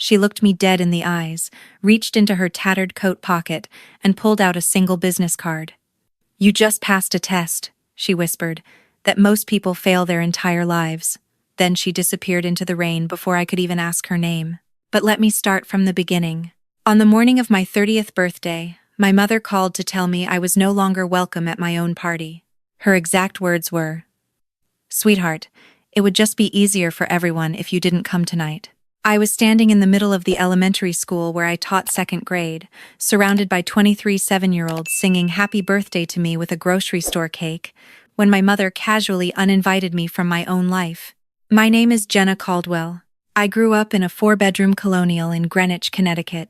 She looked me dead in the eyes, reached into her tattered coat pocket, and pulled out a single business card. "You just passed a test," she whispered, "that most people fail their entire lives." Then she disappeared into the rain before I could even ask her name. But let me start from the beginning. On the morning of my 30th birthday, my mother called to tell me I was no longer welcome at my own party. Her exact words were, "Sweetheart, it would just be easier for everyone if you didn't come tonight." I was standing in the middle of the elementary school where I taught second grade, surrounded by 23 7-year-olds singing happy birthday to me with a grocery store cake, when my mother casually uninvited me from my own life. My name is Jenna Caldwell. I grew up in a 4-bedroom colonial in Greenwich, Connecticut,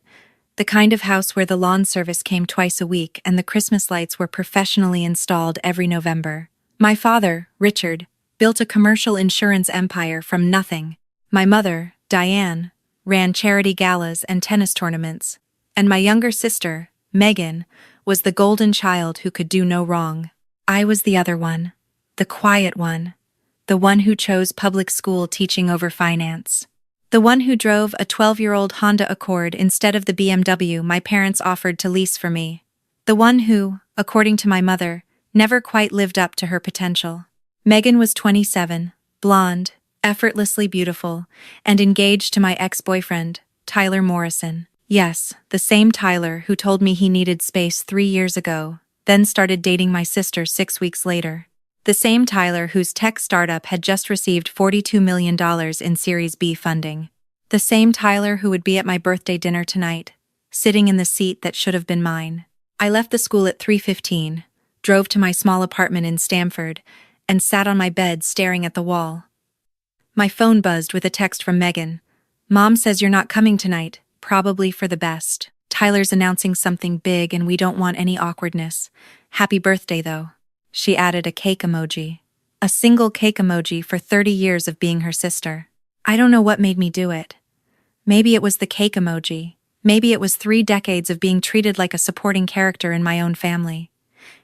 the kind of house where the lawn service came twice a week and the Christmas lights were professionally installed every November. My father, Richard, built a commercial insurance empire from nothing. My mother, Diane, ran charity galas and tennis tournaments, and my younger sister, Megan, was the golden child who could do no wrong. I was the other one, the quiet one, the one who chose public school teaching over finance. The one who drove a 12-year-old Honda Accord instead of the BMW my parents offered to lease for me. The one who, according to my mother, never quite lived up to her potential. Megan was 27, blonde, effortlessly beautiful, and engaged to my ex-boyfriend, Tyler Morrison. Yes, the same Tyler who told me he needed space 3 years ago, then started dating my sister 6 weeks later. The same Tyler whose tech startup had just received $42 million in Series B funding. The same Tyler who would be at my birthday dinner tonight, sitting in the seat that should have been mine. I left the school at 3:15, drove to my small apartment in Stamford, and sat on my bed staring at the wall. My phone buzzed with a text from Megan. "Mom says you're not coming tonight, probably for the best. Tyler's announcing something big and we don't want any awkwardness. Happy birthday, though." She added a cake emoji. A single cake emoji for 30 years of being her sister. I don't know what made me do it. Maybe it was the cake emoji. Maybe it was 3 decades of being treated like a supporting character in my own family.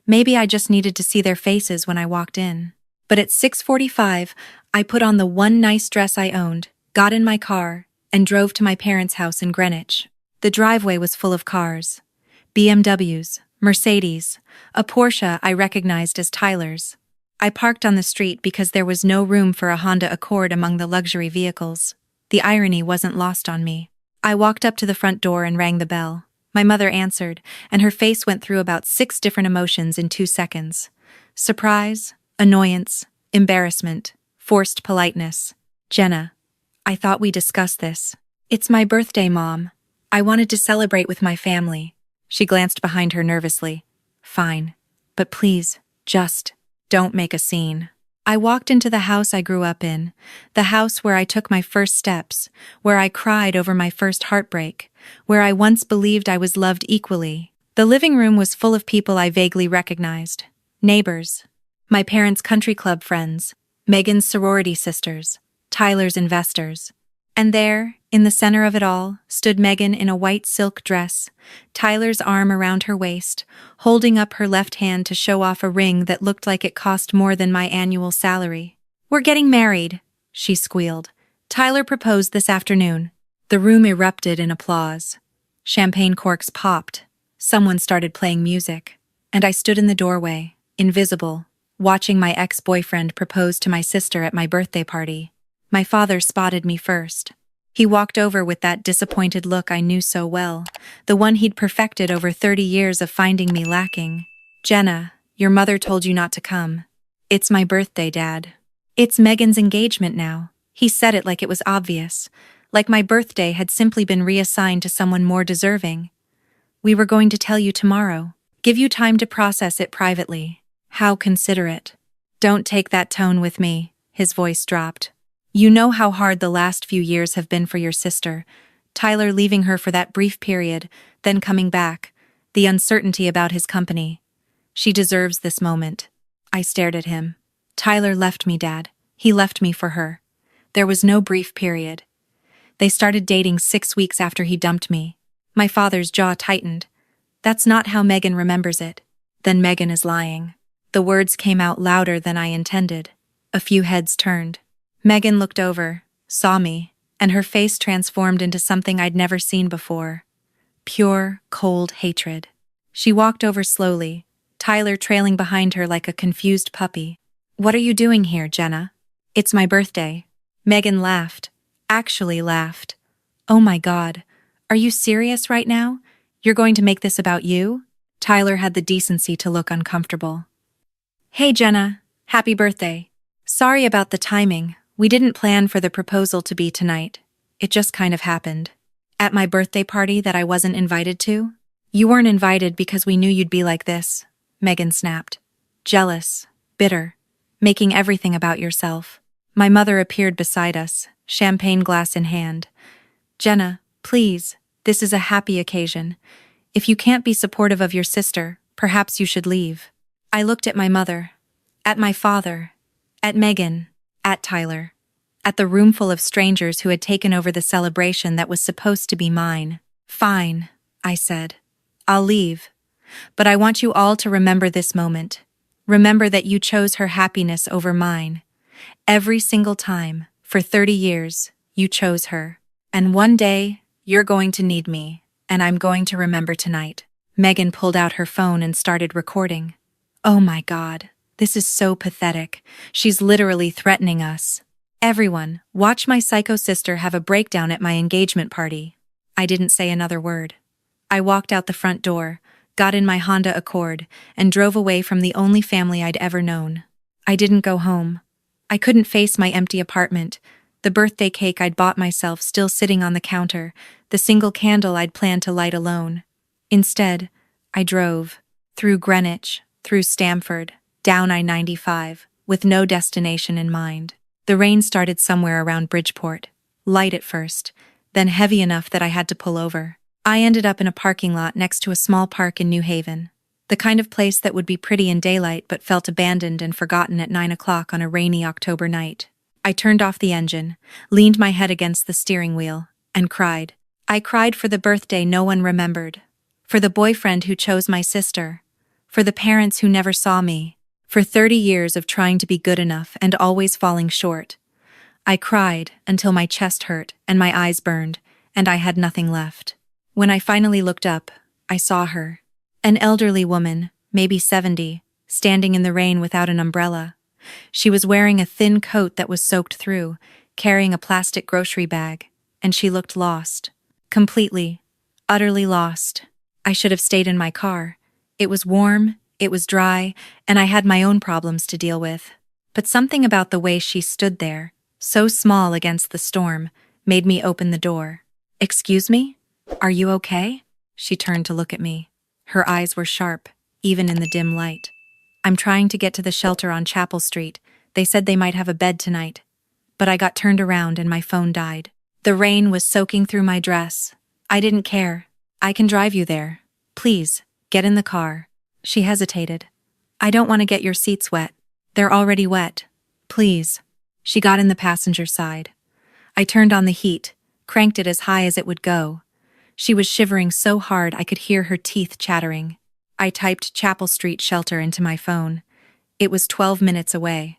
Maybe I just needed to see their faces when I walked in. But at 6:45, I put on the one nice dress I owned, got in my car, and drove to my parents' house in Greenwich. The driveway was full of cars. BMWs, Mercedes, a Porsche I recognized as Tyler's. I parked on the street because there was no room for a Honda Accord among the luxury vehicles. The irony wasn't lost on me. I walked up to the front door and rang the bell. My mother answered, and her face went through about 6 different emotions in 2 seconds. Surprise, annoyance, embarrassment, forced politeness. "Jenna, I thought we discussed this. It's my birthday, Mom. I wanted to celebrate with my family." She glanced behind her nervously. "Fine, but please, just don't make a scene." I walked into the house I grew up in, the house where I took my first steps, where I cried over my first heartbreak, where I once believed I was loved equally. The living room was full of people I vaguely recognized. Neighbors, my parents' country club friends, Megan's sorority sisters, Tyler's investors. And there, in the center of it all, stood Megan in a white silk dress, Tyler's arm around her waist, holding up her left hand to show off a ring that looked like it cost more than my annual salary. "We're getting married," she squealed. "Tyler proposed this afternoon." The room erupted in applause. Champagne corks popped. Someone started playing music. And I stood in the doorway, invisible, watching my ex-boyfriend propose to my sister at my birthday party. My father spotted me first. He walked over with that disappointed look I knew so well, the one he'd perfected over 30 years of finding me lacking. "Jenna, your mother told you not to come." "It's my birthday, Dad." "It's Megan's engagement now." He said it like it was obvious, like my birthday had simply been reassigned to someone more deserving. "We were going to tell you tomorrow. Give you time to process it privately." How considerate. "Don't take that tone with me," his voice dropped. "You know how hard the last few years have been for your sister, Tyler leaving her for that brief period, then coming back, the uncertainty about his company. She deserves this moment." I stared at him. "Tyler left me, Dad. He left me for her. There was no brief period. They started dating 6 weeks after he dumped me." My father's jaw tightened. "That's not how Megan remembers it." "Then Megan is lying." The words came out louder than I intended. A few heads turned. Megan looked over, saw me, and her face transformed into something I'd never seen before. Pure, cold hatred. She walked over slowly, Tyler trailing behind her like a confused puppy. "What are you doing here, Jenna?" "It's my birthday." Megan laughed. Actually laughed. "Oh my God. Are you serious right now? You're going to make this about you?" Tyler had the decency to look uncomfortable. "Hey Jenna, happy birthday. Sorry about the timing. We didn't plan for the proposal to be tonight. It just kind of happened. At my birthday party that I wasn't invited to?" "You weren't invited because we knew you'd be like this," Megan snapped. "Jealous, bitter, making everything about yourself." My mother appeared beside us, champagne glass in hand. "Jenna, please, this is a happy occasion. If you can't be supportive of your sister, perhaps you should leave." I looked at my mother, at my father, at Megan, at Tyler, at the roomful of strangers who had taken over the celebration that was supposed to be mine. "Fine," I said. "I'll leave. But I want you all to remember this moment. Remember that you chose her happiness over mine. Every single time, for 30 years, you chose her. And one day, you're going to need me, and I'm going to remember tonight." Megan pulled out her phone and started recording. Oh my God, this is so pathetic. She's literally threatening us. "Everyone, watch my psycho sister have a breakdown at my engagement party." I didn't say another word. I walked out the front door, got in my Honda Accord, and drove away from the only family I'd ever known. I didn't go home. I couldn't face my empty apartment, the birthday cake I'd bought myself still sitting on the counter, the single candle I'd planned to light alone. Instead, I drove, through Greenwich, through Stamford, down I-95, with no destination in mind. The rain started somewhere around Bridgeport, light at first, then heavy enough that I had to pull over. I ended up in a parking lot next to a small park in New Haven, the kind of place that would be pretty in daylight but felt abandoned and forgotten at 9 o'clock on a rainy October night. I turned off the engine, leaned my head against the steering wheel, and cried. I cried for the birthday no one remembered, for the boyfriend who chose my sister, for the parents who never saw me, for 30 years of trying to be good enough and always falling short. I cried until my chest hurt and my eyes burned, and I had nothing left. When I finally looked up, I saw her. An elderly woman, maybe 70, standing in the rain without an umbrella. She was wearing a thin coat that was soaked through, carrying a plastic grocery bag, and she looked lost. Completely, utterly lost. I should have stayed in my car. It was warm, it was dry, and I had my own problems to deal with. But something about the way she stood there, so small against the storm, made me open the door. "Excuse me? Are you okay?" She turned to look at me. Her eyes were sharp, even in the dim light. "I'm trying to get to the shelter on Chapel Street. They said they might have a bed tonight. But I got turned around and my phone died. The rain was soaking through my dress. I didn't care. I can drive you there. Please, get in the car." She hesitated. "I don't want to get your seats wet. They're already wet. Please." She got in the passenger side. I turned on the heat, cranked it as high as it would go. She was shivering so hard I could hear her teeth chattering. I typed Chapel Street shelter into my phone. It was 12 minutes away.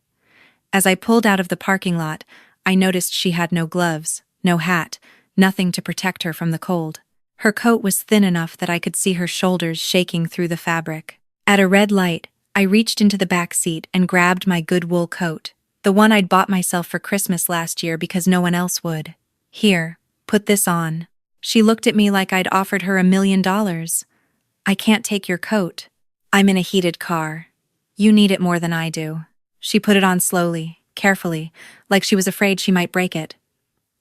As I pulled out of the parking lot, I noticed she had no gloves, no hat, nothing to protect her from the cold. Her coat was thin enough that I could see her shoulders shaking through the fabric. At a red light, I reached into the back seat and grabbed my good wool coat, the one I'd bought myself for Christmas last year because no one else would. "Here, put this on." She looked at me like I'd offered her $1 million. "I can't take your coat. I'm in a heated car. You need it more than I do." She put it on slowly, carefully, like she was afraid she might break it.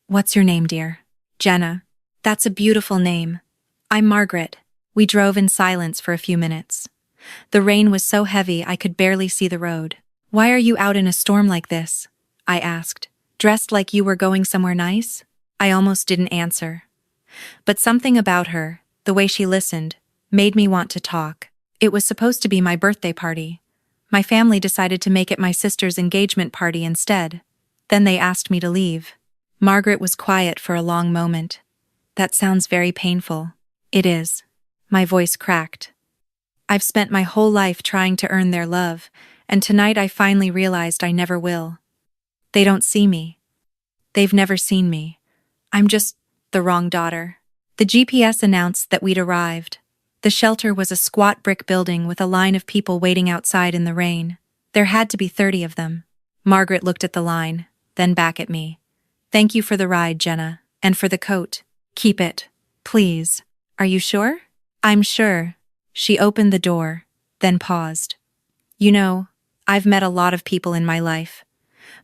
"What's your name, dear?" "Jenna." "That's a beautiful name. I'm Margaret." We drove in silence for a few minutes. The rain was so heavy I could barely see the road. "Why are you out in a storm like this?" I asked. "Dressed like you were going somewhere nice?" I almost didn't answer. But something about her, the way she listened, made me want to talk. It was supposed to be my birthday party. My family decided to make it my sister's engagement party instead. Then they asked me to leave. Margaret was quiet for a long moment. "That sounds very painful." "It is." My voice cracked. "I've spent my whole life trying to earn their love, and tonight I finally realized I never will. They don't see me. They've never seen me. I'm just the wrong daughter. The GPS announced that we'd arrived. The shelter was a squat brick building with a line of people waiting outside in the rain. There had to be 30 of them. Margaret looked at the line, then back at me. Thank you for the ride, Jenna, and for the coat. Keep it, please. Are you sure? I'm sure. She opened the door, then paused. You know, I've met a lot of people in my life.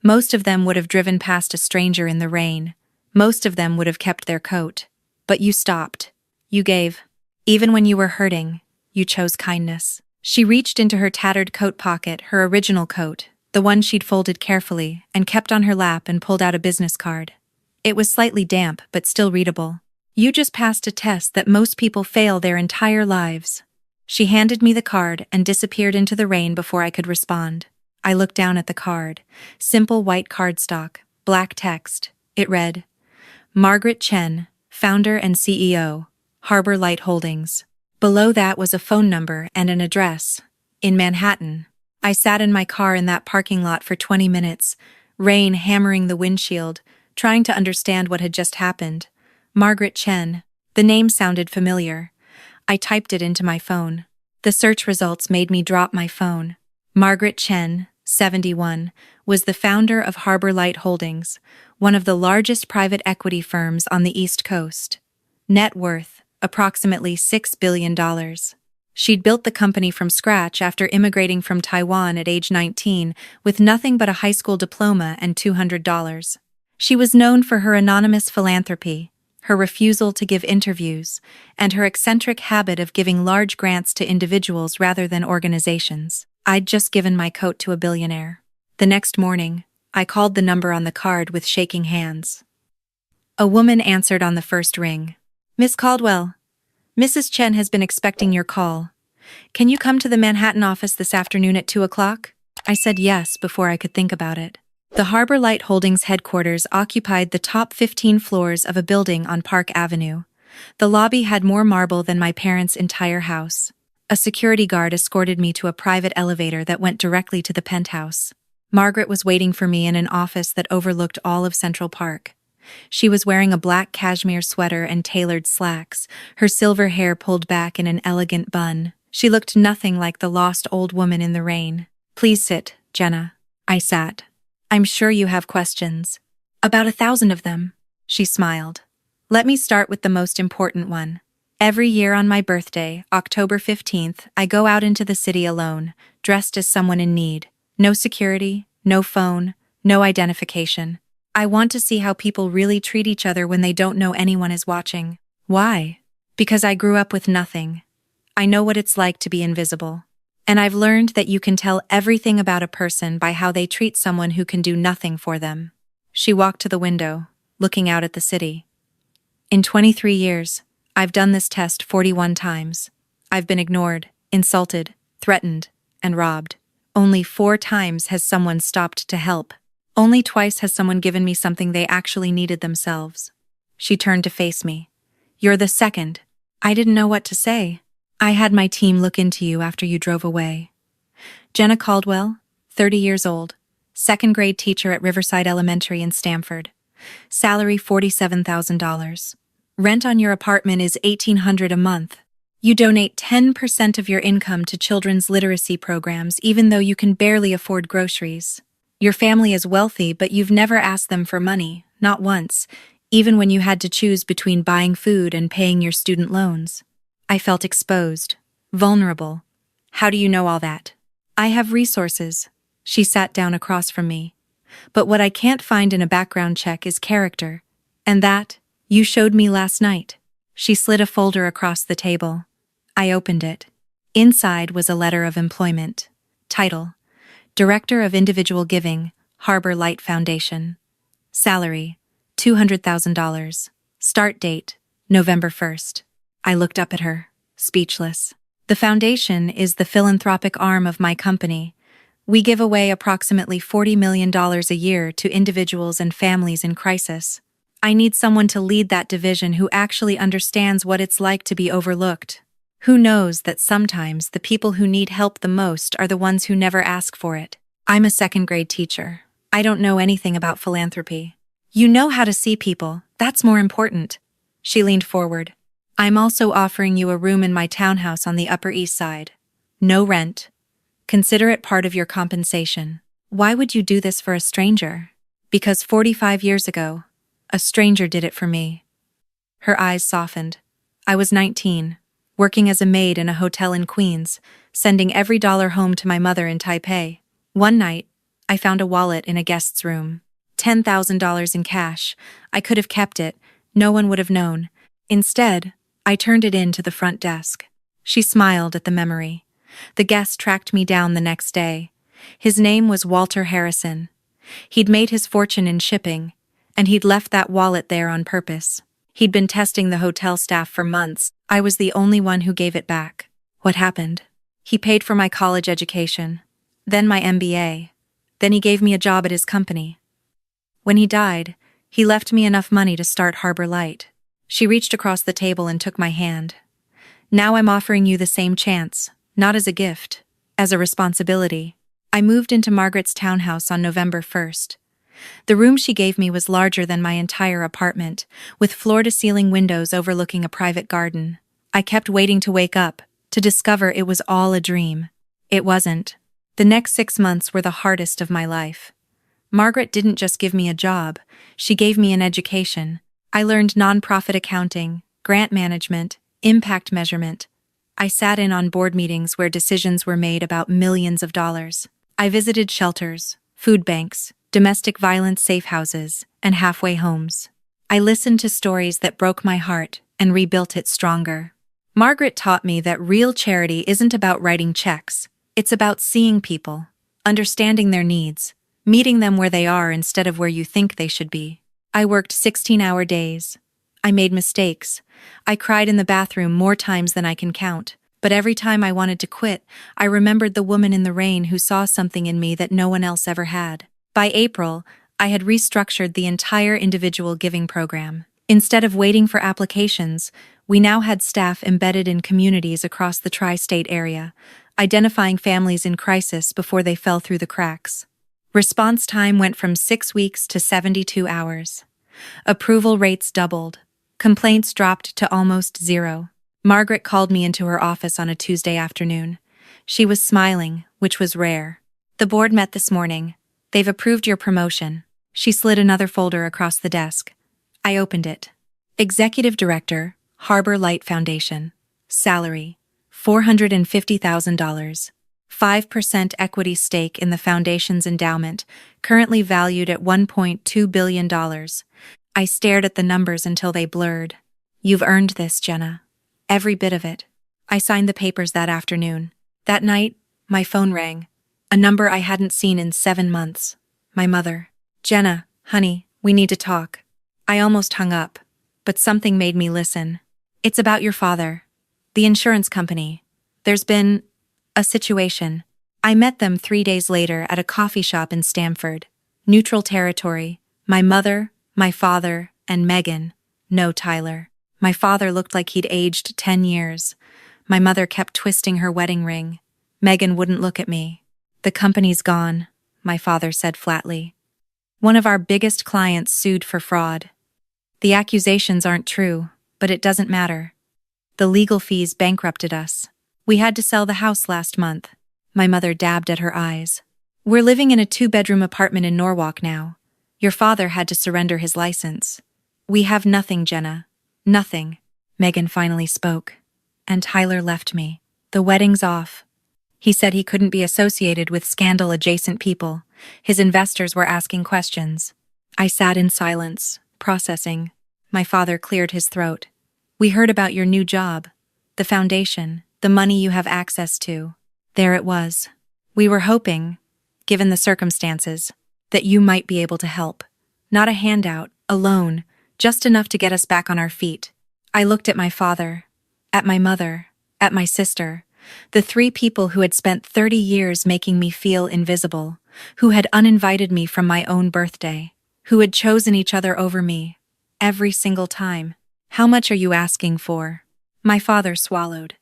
Most of them would have driven past a stranger in the rain. Most of them would have kept their coat. But you stopped. You gave. Even when you were hurting, you chose kindness. She reached into her tattered coat pocket, her original coat, the one she'd folded carefully, and kept on her lap and pulled out a business card. It was slightly damp, but still readable. You just passed a test that most people fail their entire lives. She handed me the card and disappeared into the rain before I could respond. I looked down at the card. Simple white cardstock, black text. It read, Margaret Chen, founder and CEO, Harbor Light Holdings. Below that was a phone number and an address. In Manhattan. I sat in my car in that parking lot for 20 minutes, rain hammering the windshield, trying to understand what had just happened. Margaret Chen. The name sounded familiar. I typed it into my phone. The search results made me drop my phone. Margaret Chen, 71, was the founder of Harbor Light Holdings, one of the largest private equity firms on the East Coast. Net worth, approximately $6 billion. She'd built the company from scratch after immigrating from Taiwan at age 19 with nothing but a high school diploma and $200. She was known for her anonymous philanthropy, her refusal to give interviews, and her eccentric habit of giving large grants to individuals rather than organizations. I'd just given my coat to a billionaire. The next morning, I called the number on the card with shaking hands. A woman answered on the first ring. Miss Caldwell, Mrs. Chen has been expecting your call. Can you come to the Manhattan office this afternoon at 2 o'clock? I said yes before I could think about it. The Harbor Light Holdings headquarters occupied the top 15 floors of a building on Park Avenue. The lobby had more marble than my parents' entire house. A security guard escorted me to a private elevator that went directly to the penthouse. Margaret was waiting for me in an office that overlooked all of Central Park. She was wearing a black cashmere sweater and tailored slacks, her silver hair pulled back in an elegant bun. She looked nothing like the lost old woman in the rain. Please sit, Jenna. I sat. I'm sure you have questions. About 1,000 of them. She smiled. Let me start with the most important one. Every year on my birthday, October 15th, I go out into the city alone, dressed as someone in need. No security, no phone, no identification. I want to see how people really treat each other when they don't know anyone is watching. Why? Because I grew up with nothing. I know what it's like to be invisible. And I've learned that you can tell everything about a person by how they treat someone who can do nothing for them. She walked to the window, looking out at the city. In 23 years, I've done this test 41 times. I've been ignored, insulted, threatened, and robbed. Only 4 times has someone stopped to help. Only twice has someone given me something they actually needed themselves. She turned to face me. You're the second. I didn't know what to say. I had my team look into you after you drove away. Jenna Caldwell, 30 years old, second grade teacher at Riverside Elementary in Stamford. Salary $47,000. Rent on your apartment is $1,800 a month. You donate 10% of your income to children's literacy programs even though you can barely afford groceries. Your family is wealthy, but you've never asked them for money, not once, even when you had to choose between buying food and paying your student loans. I felt exposed, vulnerable. How do you know all that? I have resources. She sat down across from me. But what I can't find in a background check is character. And that, you showed me last night. She slid a folder across the table. I opened it. Inside was a letter of employment. Title: Director of Individual Giving, Harbor Light Foundation. Salary: $200,000. Start date: November 1st. I looked up at her, speechless. The foundation is the philanthropic arm of my company. We give away approximately $40 million a year to individuals and families in crisis. I need someone to lead that division who actually understands what it's like to be overlooked. Who knows that sometimes the people who need help the most are the ones who never ask for it. I'm a second grade teacher. I don't know anything about philanthropy. You know how to see people, that's more important. She leaned forward. I'm also offering you a room in my townhouse on the Upper East Side. No rent. Consider it part of your compensation. Why would you do this for a stranger? Because 45 years ago, a stranger did it for me. Her eyes softened. I was 19, working as a maid in a hotel in Queens, sending every dollar home to my mother in Taipei. One night, I found a wallet in a guest's room. $10,000 in cash. I could have kept it. No one would have known. Instead, I turned it in to the front desk. She smiled at the memory. The guest tracked me down the next day. His name was Walter Harrison. He'd made his fortune in shipping, and he'd left that wallet there on purpose. He'd been testing the hotel staff for months. I was the only one who gave it back. What happened? He paid for my college education, then my MBA. Then he gave me a job at his company. When he died, he left me enough money to start Harbor Light. She reached across the table and took my hand. Now I'm offering you the same chance, not as a gift, as a responsibility. I moved into Margaret's townhouse on November 1st. The room she gave me was larger than my entire apartment, with floor-to-ceiling windows overlooking a private garden. I kept waiting to wake up, to discover it was all a dream. It wasn't. The next 6 months were the hardest of my life. Margaret didn't just give me a job, she gave me an education. I learned nonprofit accounting, grant management, impact measurement. I sat in on board meetings where decisions were made about millions of dollars. I visited shelters, food banks, domestic violence safe houses, and halfway homes. I listened to stories that broke my heart and rebuilt it stronger. Margaret taught me that real charity isn't about writing checks. It's about seeing people, understanding their needs, meeting them where they are instead of where you think they should be. I worked 16-hour days. I made mistakes. I cried in the bathroom more times than I can count. But every time I wanted to quit, I remembered the woman in the rain who saw something in me that no one else ever had. By April, I had restructured the entire individual giving program. Instead of waiting for applications, we now had staff embedded in communities across the tri-state area, identifying families in crisis before they fell through the cracks. Response time went from 6 weeks to 72 hours. Approval rates doubled. Complaints dropped to almost zero. Margaret called me into her office on a Tuesday afternoon. She was smiling, which was rare. The board met this morning. They've approved your promotion. She slid another folder across the desk. I opened it. Executive Director, Harbor Light Foundation. Salary, $450,000. 5% equity stake in the foundation's endowment, currently valued at $1.2 billion. I stared at the numbers until they blurred. You've earned this, Jenna. Every bit of it. I signed the papers that afternoon. That night, my phone rang. A number I hadn't seen in 7 months. My mother. Jenna, honey, we need to talk. I almost hung up, but something made me listen. It's about your father. The insurance company. There's been a situation. I met them 3 days later at a coffee shop in Stamford. Neutral territory. My mother, my father, and Megan. No Tyler. My father looked like he'd aged 10 years. My mother kept twisting her wedding ring. Megan wouldn't look at me. The company's gone, my father said flatly. One of our biggest clients sued for fraud. The accusations aren't true, but it doesn't matter. The legal fees bankrupted us. We had to sell the house last month. My mother dabbed at her eyes. We're living in a 2-bedroom apartment in Norwalk now. Your father had to surrender his license. We have nothing, Jenna. Nothing. Megan finally spoke. And Tyler left me. The wedding's off. He said he couldn't be associated with scandal-adjacent people. His investors were asking questions. I sat in silence, processing. My father cleared his throat. We heard about your new job. The foundation, the money you have access to. There it was. We were hoping, given the circumstances, that you might be able to help. Not a handout, a loan, just enough to get us back on our feet. I looked at my father, at my mother, at my sister, the 3 people who had spent 30 years making me feel invisible, who had uninvited me from my own birthday, who had chosen each other over me, every single time. How much are you asking for? My father swallowed.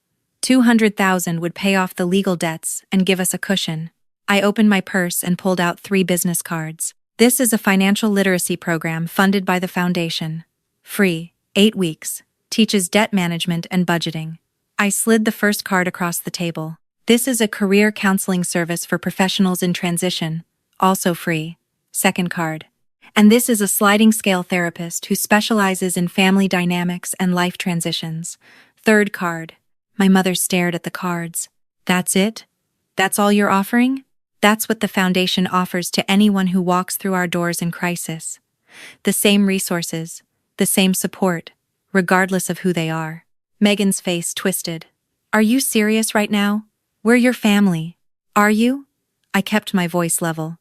$200,000 would pay off the legal debts and give us a cushion. I opened my purse and pulled out 3 business cards. This is a financial literacy program funded by the foundation. Free, 8 weeks, teaches debt management and budgeting. I slid the first card across the table. This is a career counseling service for professionals in transition, also free. Second card. And this is a sliding scale therapist who specializes in family dynamics and life transitions. Third card. My mother stared at the cards. That's it? That's all you're offering? That's what the foundation offers to anyone who walks through our doors in crisis. The same resources, the same support, regardless of who they are. Megan's face twisted. Are you serious right now? We're your family. Are you? I kept my voice level.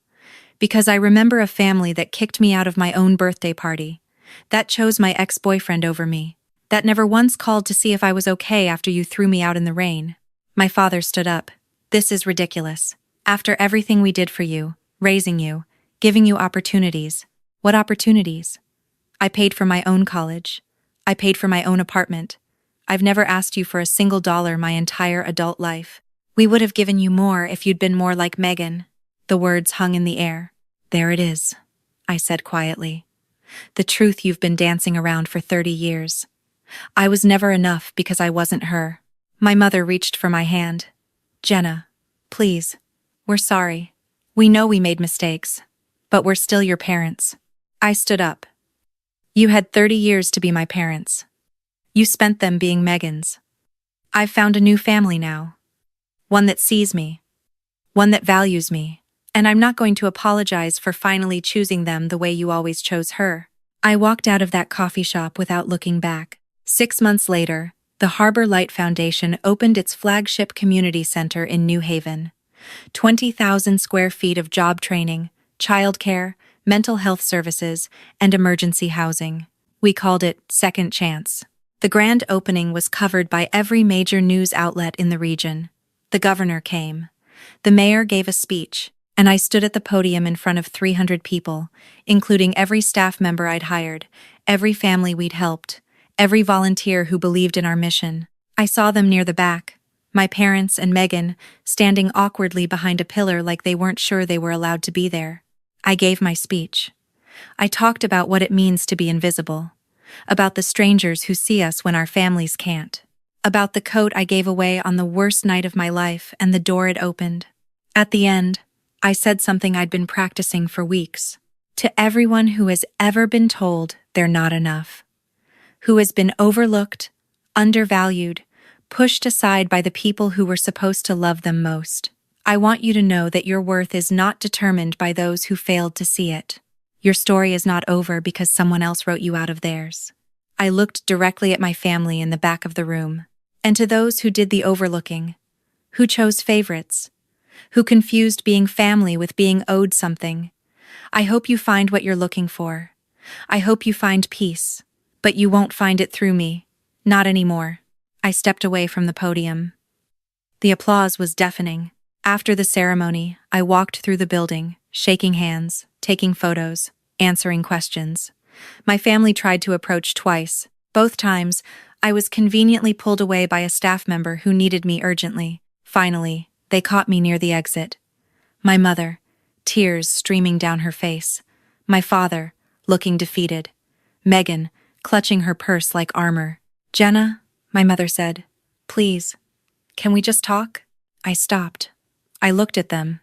Because I remember a family that kicked me out of my own birthday party. That chose my ex-boyfriend over me. That never once called to see if I was okay after you threw me out in the rain. My father stood up. This is ridiculous. After everything we did for you, raising you, giving you opportunities. What opportunities? I paid for my own college. I paid for my own apartment. I've never asked you for a single dollar my entire adult life. We would have given you more if you'd been more like Megan. The words hung in the air. There it is, I said quietly. The truth you've been dancing around for 30 years. I was never enough because I wasn't her. My mother reached for my hand. Jenna, please. We're sorry. We know we made mistakes. But we're still your parents. I stood up. You had 30 years to be my parents. You spent them being Megan's. I've found a new family now. One that sees me. One that values me. And I'm not going to apologize for finally choosing them the way you always chose her. I walked out of that coffee shop without looking back. 6 months later, the Harbor Light Foundation opened its flagship community center in New Haven. 20,000 square feet of job training, childcare, mental health services, and emergency housing. We called it Second Chance. The grand opening was covered by every major news outlet in the region. The governor came. The mayor gave a speech, and I stood at the podium in front of 300 people, including every staff member I'd hired, every family we'd helped, every volunteer who believed in our mission. I saw them near the back, my parents and Megan standing awkwardly behind a pillar like they weren't sure they were allowed to be there. I gave my speech. I talked about what it means to be invisible, about the strangers who see us when our families can't, about the coat I gave away on the worst night of my life and the door it opened. At the end, I said something I'd been practicing for weeks. To everyone who has ever been told they're not enough, who has been overlooked, undervalued, pushed aside by the people who were supposed to love them most, I want you to know that your worth is not determined by those who failed to see it. Your story is not over because someone else wrote you out of theirs. I looked directly at my family in the back of the room, and to those who did the overlooking, who chose favorites, who confused being family with being owed something. I hope you find what you're looking for. I hope you find peace, but you won't find it through me. Not anymore. I stepped away from the podium. The applause was deafening. After the ceremony, I walked through the building, shaking hands, taking photos, answering questions. My family tried to approach twice. Both times, I was conveniently pulled away by a staff member who needed me urgently. Finally, they caught me near the exit. My mother, tears streaming down her face. My father, looking defeated. Megan, clutching her purse like armor. Jenna, my mother said, please, can we just talk? I stopped. I looked at them,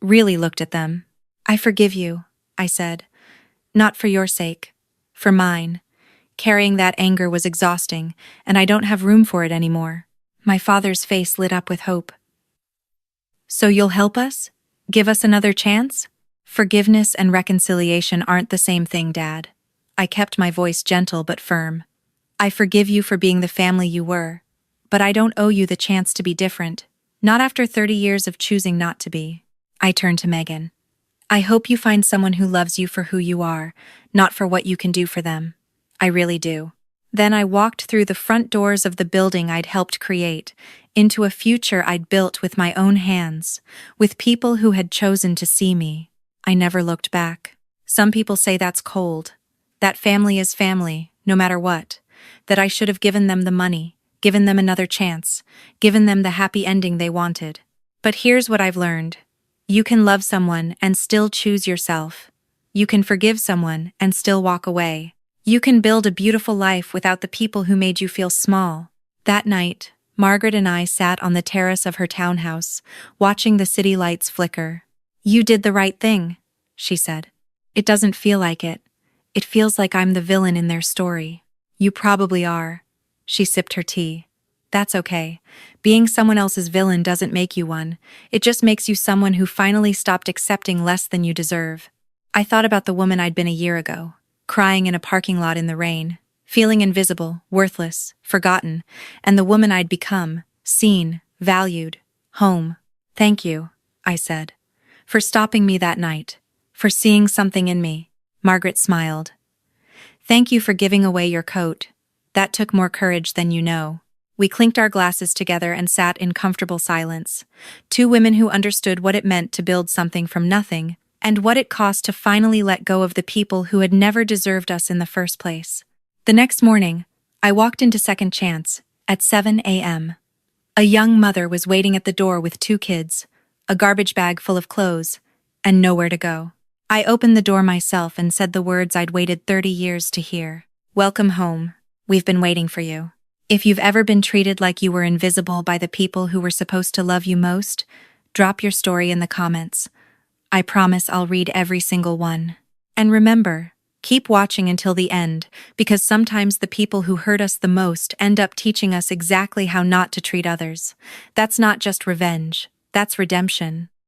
really looked at them. I forgive you, I said. Not for your sake, for mine. Carrying that anger was exhausting, and I don't have room for it anymore. My father's face lit up with hope. So you'll help us? Give us another chance? Forgiveness and reconciliation aren't the same thing, Dad. I kept my voice gentle but firm. I forgive you for being the family you were, but I don't owe you the chance to be different. Not after 30 years of choosing not to be. I turned to Megan. I hope you find someone who loves you for who you are, not for what you can do for them. I really do. Then I walked through the front doors of the building I'd helped create, into a future I'd built with my own hands, with people who had chosen to see me. I never looked back. Some people say that's cold, that family is family, no matter what, that I should have given them the money, given them another chance, given them the happy ending they wanted. But here's what I've learned. You can love someone and still choose yourself. You can forgive someone and still walk away. You can build a beautiful life without the people who made you feel small. That night, Margaret and I sat on the terrace of her townhouse, watching the city lights flicker. "You did the right thing," she said. "It doesn't feel like it. It feels like I'm the villain in their story." "You probably are." She sipped her tea. "That's okay. Being someone else's villain doesn't make you one. It just makes you someone who finally stopped accepting less than you deserve." I thought about the woman I'd been a year ago, crying in a parking lot in the rain, feeling invisible, worthless, forgotten, and the woman I'd become, seen, valued, home. "Thank you," I said, "for stopping me that night, for seeing something in me." Margaret smiled. "Thank you for giving away your coat. That took more courage than you know." We clinked our glasses together and sat in comfortable silence. Two women who understood what it meant to build something from nothing, and what it cost to finally let go of the people who had never deserved us in the first place. The next morning, I walked into Second Chance at 7 a.m. A young mother was waiting at the door with two kids, a garbage bag full of clothes, and nowhere to go. I opened the door myself and said the words I'd waited 30 years to hear. "Welcome home. We've been waiting for you." If you've ever been treated like you were invisible by the people who were supposed to love you most, drop your story in the comments. I promise I'll read every single one. And remember, keep watching until the end, because sometimes the people who hurt us the most end up teaching us exactly how not to treat others. That's not just revenge, that's redemption.